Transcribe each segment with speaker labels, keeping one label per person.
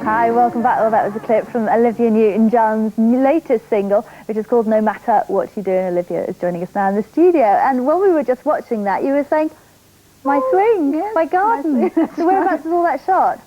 Speaker 1: Hi, welcome back. Well, that was a clip from Olivia Newton-John's latest single, which is called No Matter What You Do, and Olivia is joining us now in the studio. And when we were just watching that, you were saying, my swing, yes, my garden. So whereabouts was all that shot?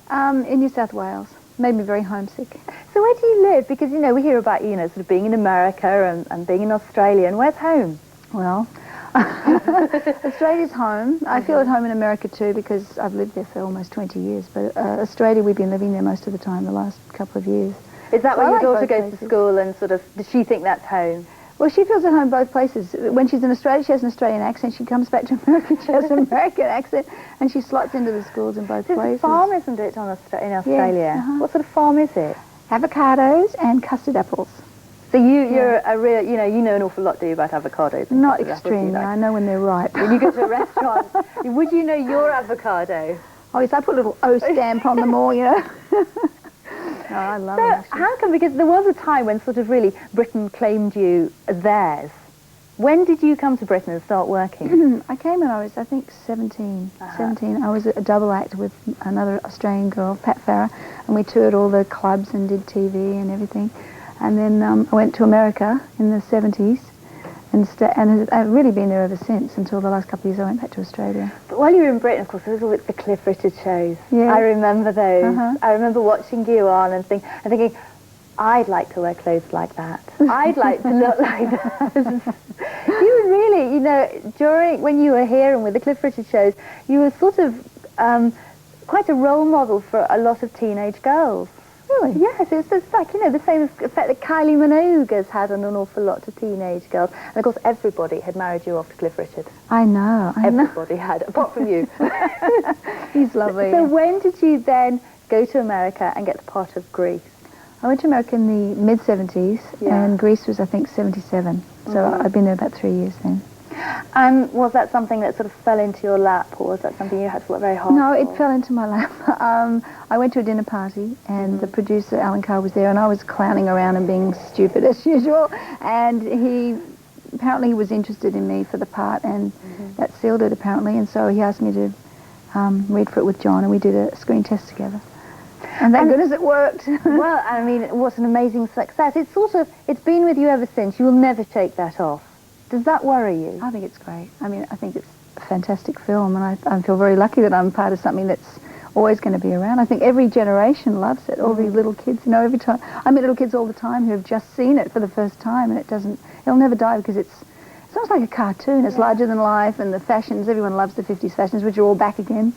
Speaker 2: In New South Wales. Made me very homesick.
Speaker 1: So where do you live? Because, you know, we hear about, you know, sort of being in America and being in Australia. And where's home?
Speaker 2: Well, Australia's home. I feel at home in America too because I've lived there for almost 20 years. But Australia, we've been living there most of the time, the last couple of years.
Speaker 1: Is that where your daughter goes to school and sort of, does she think that's home?
Speaker 2: Well, she feels at home both places. When she's in Australia, she has an Australian accent. She comes back to America, she has an American accent, and she slots into the schools in both places.
Speaker 1: It's a farm, isn't it, in Australia?
Speaker 2: Yes,
Speaker 1: What sort of farm is it?
Speaker 2: Avocados and custard apples.
Speaker 1: So you're a real, you know an awful lot, do you, about avocados?
Speaker 2: Not extremely. I know when they're ripe.
Speaker 1: When you go to a restaurant, would you know your avocado?
Speaker 2: Oh, yes, I put a little O stamp on them all, you know. No, I love them, actually.
Speaker 1: How come, because there was a time when sort of really Britain claimed you as theirs. When did you come to Britain and start working?
Speaker 2: I came when I was, I think, 17. 17. I was a double act with another Australian girl, Pat Farah, and we toured all the clubs and did TV and everything. And then I went to America in the 70s and I've really been there ever since until the last couple of years I went back to Australia.
Speaker 1: But while you were in Britain, of course, there was all the Cliff Richard shows.
Speaker 2: Yeah.
Speaker 1: I remember those. I remember watching you on and thinking, I'd like to wear clothes like that. I'd like to look like that. You were really, you know, when you were here and with the Cliff Richard shows, you were sort of quite a role model for a lot of teenage girls.
Speaker 2: Really?
Speaker 1: Yes, it's just like, you know, the same effect that Kylie Minogue has had on an awful lot of teenage girls. And of course, everybody had married you off to Cliff Richard.
Speaker 2: I know.
Speaker 1: Everybody had, apart from you.
Speaker 2: He's lovely.
Speaker 1: So when did you then go to America and get the part of Grease?
Speaker 2: I went to America in the mid-70s, and Grease was, I think, 77. So I've been there about 3 years then.
Speaker 1: And was that something that sort of fell into your lap, or was that something you had to work very hard
Speaker 2: No,
Speaker 1: for?
Speaker 2: it fell into my lap. I went to a dinner party, and the producer, Alan Carr, was there, and I was clowning around and being stupid as usual. And apparently he was interested in me for the part, and that sealed it, apparently. And so he asked me to read for it with John, and we did a screen test together. And thank goodness it worked.
Speaker 1: Well, I mean, it was an amazing success. It's been with you ever since. You will never shake that off. Does that worry you?
Speaker 2: I think it's great. I mean, I think it's a fantastic film, and I feel very lucky that I'm part of something that's always going to be around. I think every generation loves it. All these little kids, you know, every time. I meet little kids all the time who have just seen it for the first time, and it'll never die because it's almost like a cartoon. It's larger than life, and the fashions, everyone loves the 50s fashions, which are all back again.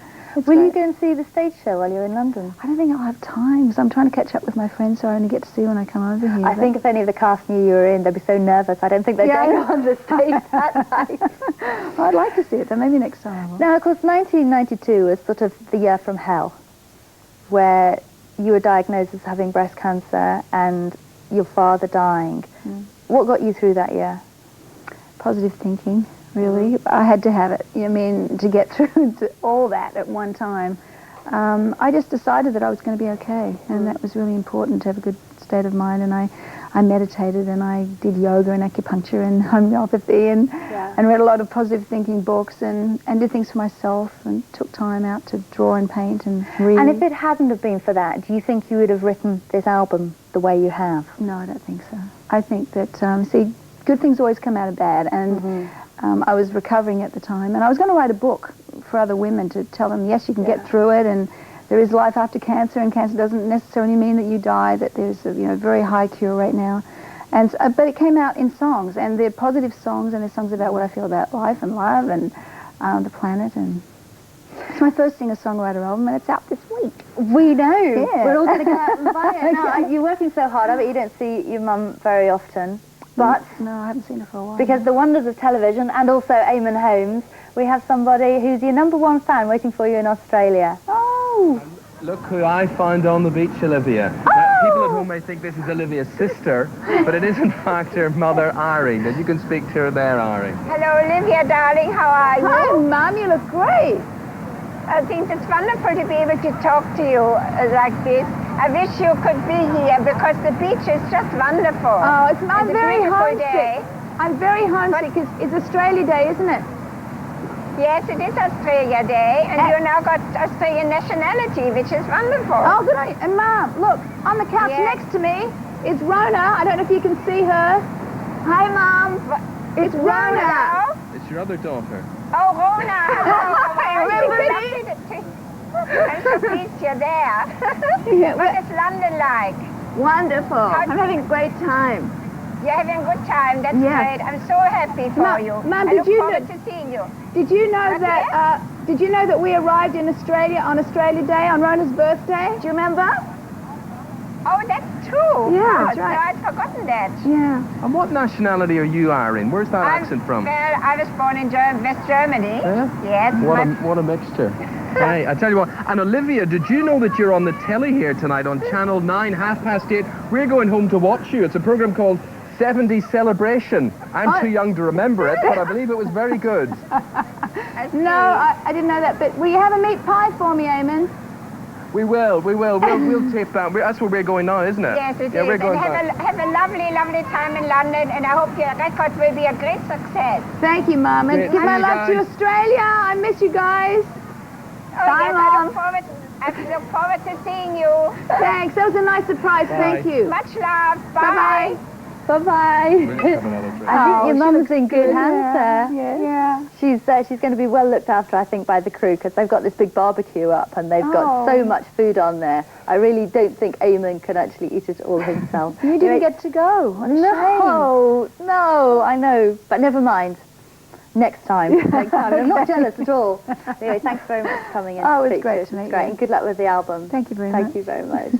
Speaker 1: Will you go and see the stage show while you're in London?
Speaker 2: I don't think I'll have time, because I'm trying to catch up with my friends, so I only get to see when I come over here.
Speaker 1: I think if any of the cast knew you were in, they'd be so nervous. I don't think they'd go on the stage that night.
Speaker 2: Well, I'd like to see it, so maybe next time I will.
Speaker 1: Now, of course, 1992 was sort of the year from hell, where you were diagnosed as having breast cancer and your father dying. What got you through that year?
Speaker 2: Positive thinking. Really, I had to have it. I mean, to get through to all that at one time. I just decided that I was going to be okay, and that was really important to have a good state of mind. And I meditated, and I did yoga and acupuncture and homeopathy, and read a lot of positive thinking books, and did things for myself, and took time out to draw and paint and read.
Speaker 1: And if it hadn't have been for that, do you think you would have written this album the way you have?
Speaker 2: No, I don't think so. I think that see, good things always come out of bad, and. I was recovering at the time, and I was going to write a book for other women to tell them, yes, you can get through it, and there is life after cancer, and cancer doesn't necessarily mean that you die, that there's a very high cure rate now. And but it came out in songs, and they're positive songs, and they're songs about what I feel about life and love and the planet. And it's my first singer-songwriter album, and it's out this week.
Speaker 1: We know.
Speaker 2: Yeah.
Speaker 1: We're all going to go out and buy it. Now, you're working so hard. I bet you don't see your mum very often. But
Speaker 2: no, I haven't seen her for a while.
Speaker 1: Because the wonders of television, and also Eamon Holmes, we have somebody who's your #1 fan waiting for you in Australia.
Speaker 2: Oh!
Speaker 3: Look who I found on the beach, Olivia. Now, people at home may think this is Olivia's sister, but it is in fact her mother, Irene, and you can speak to her there, Irene.
Speaker 4: Hello, Olivia, darling. How are you?
Speaker 2: Hi, Mum. You look great.
Speaker 4: I think it's wonderful to be able to talk to you like this. I wish you could be here because the beach is just wonderful.
Speaker 2: Oh, I'm very homesick.
Speaker 4: Day.
Speaker 2: I'm very homesick. It's Australia Day, isn't it?
Speaker 4: Yes, it is Australia Day, and you now got Australian nationality, which is wonderful.
Speaker 2: Oh, good on you. And Mom, look, on the couch
Speaker 4: Yes.
Speaker 2: next to me is Rona. I don't know if you can see her. Hi, Mom. It's Rona.
Speaker 4: Hello?
Speaker 3: It's your other daughter.
Speaker 4: Oh, Rona. Hello. How are you?
Speaker 2: Remember me?
Speaker 4: I'm so pleased you're there. What is London like?
Speaker 2: Wonderful.
Speaker 4: I'm
Speaker 2: having a great time.
Speaker 4: You're having a good time. That's
Speaker 2: Yes.
Speaker 4: great. I'm so happy for you.
Speaker 2: Ma'am,
Speaker 4: I
Speaker 2: did
Speaker 4: look
Speaker 2: you
Speaker 4: forward
Speaker 2: know-
Speaker 4: to seeing you.
Speaker 2: Did you know
Speaker 4: Okay.
Speaker 2: that? Did you know that we arrived in Australia on Australia Day on Rona's birthday? Do you remember?
Speaker 4: Oh, that's true.
Speaker 2: Yeah,
Speaker 4: Oh,
Speaker 2: that's right.
Speaker 4: No, I'd forgotten that.
Speaker 2: Yeah.
Speaker 3: And what nationality are you, Irene? Where's that accent from?
Speaker 4: Well, I was born in West Germany.
Speaker 3: Yeah?
Speaker 4: Yes.
Speaker 3: What a mixture. Hey, I tell you what, and Olivia, did you know that you're on the telly here tonight on Channel 9, 8:30? We're going home to watch you. It's a program called 70 Celebration. I'm too young to remember it, but I believe it was very good.
Speaker 2: No, I didn't know that. But will you have a meat pie for me, Eamon?
Speaker 3: We will. We'll tape that. That's where we're going now, isn't it?
Speaker 4: Yes, it
Speaker 3: yeah,
Speaker 4: is.
Speaker 3: We're going
Speaker 4: And
Speaker 3: back.
Speaker 4: have a lovely, lovely time in London, and I hope your record will be a great success.
Speaker 2: Thank you, Mum. And
Speaker 3: Great.
Speaker 2: give my
Speaker 3: See you
Speaker 2: love to
Speaker 3: guys.
Speaker 2: Australia. I miss you guys.
Speaker 4: Oh,
Speaker 2: Bye,
Speaker 4: yes,
Speaker 2: Mom.
Speaker 4: I look forward to seeing you.
Speaker 2: Thanks. That was a nice surprise.
Speaker 3: Bye.
Speaker 2: Thank you.
Speaker 4: Much love.
Speaker 2: Bye-bye.
Speaker 1: Bye-bye.
Speaker 3: We're going to have another drink.
Speaker 1: I think
Speaker 2: Oh,
Speaker 1: your
Speaker 2: she
Speaker 1: mum's
Speaker 2: looks
Speaker 1: in good
Speaker 2: good.
Speaker 1: hands there.
Speaker 2: Yeah.
Speaker 1: She's going to be well looked after, I think, by the crew, because they've got this big barbecue up and they've got so much food on there. I really don't think Eamon can actually eat it all himself.
Speaker 2: You didn't get to go. What a
Speaker 1: No, I know, but never mind. Next time. I'm not jealous at all. Anyway, thanks very much for coming in.
Speaker 2: Oh, it was
Speaker 1: speak
Speaker 2: great
Speaker 1: us.
Speaker 2: to meet
Speaker 1: It's great,
Speaker 2: you.
Speaker 1: and good luck with the album.
Speaker 2: Thank you very much.
Speaker 1: Thank you very much.